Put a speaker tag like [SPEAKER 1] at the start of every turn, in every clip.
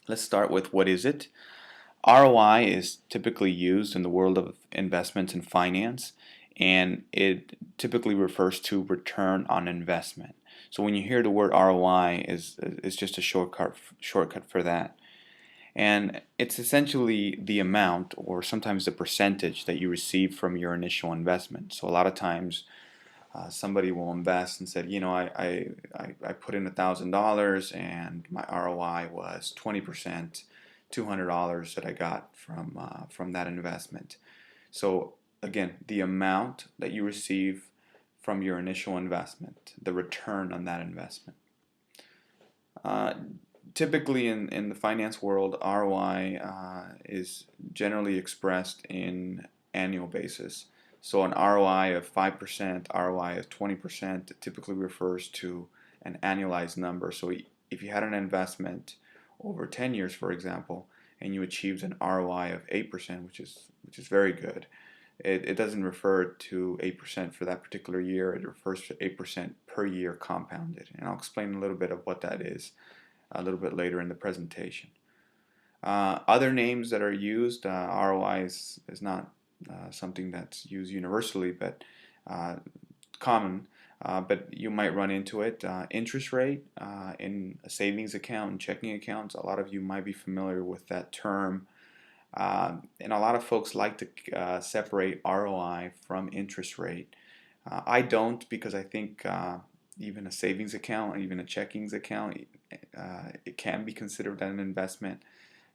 [SPEAKER 1] Let's start with what is it? ROI is typically used in the world of investments and finance, and it typically refers to return on investment. So when you hear the word ROI, is just a shortcut for that. And it's essentially the amount or sometimes the percentage that you receive from your initial investment. So a lot of times somebody will invest and said, I put in $1,000 and my ROI was 20%, $200 that I got from that investment. So again, the amount that you receive from your initial investment, the return on that investment. Uh, Typically in the finance world, ROI is generally expressed in annual basis. So an ROI of 5%, ROI of 20% typically refers to an annualized number. So if you had an investment over 10 years, for example, and you achieved an ROI of 8%, which is very good, it doesn't refer to 8% for that particular year. It refers to 8% per year compounded. And I'll explain a little bit of what that is a little bit later in the presentation. Other names that are used, ROI is not something that's used universally, but common, but you might run into it. Interest rate in a savings account and checking accounts, a lot of you might be familiar with that term. And a lot of folks like to separate ROI from interest rate. I don't, because I think even a savings account, even a checkings account, it can be considered an investment.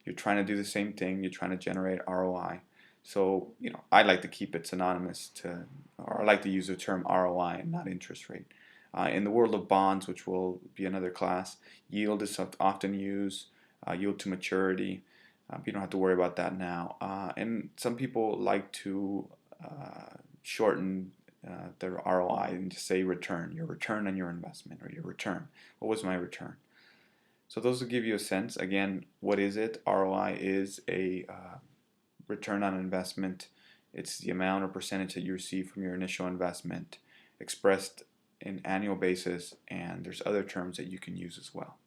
[SPEAKER 1] You're trying to do the same thing. You're trying to generate ROI. So, I like to keep it synonymous to, or I like to use the term ROI and not interest rate. In the world of bonds, which will be another class, yield is often used, yield to maturity. You don't have to worry about that now. And some people like to shorten their ROI and just say return, your return on your investment, or your return. What was my return? So those will give you a sense. Again, what is it? ROI is a return on investment. It's the amount or percentage that you receive from your initial investment expressed in annual basis, and there's other terms that you can use as well.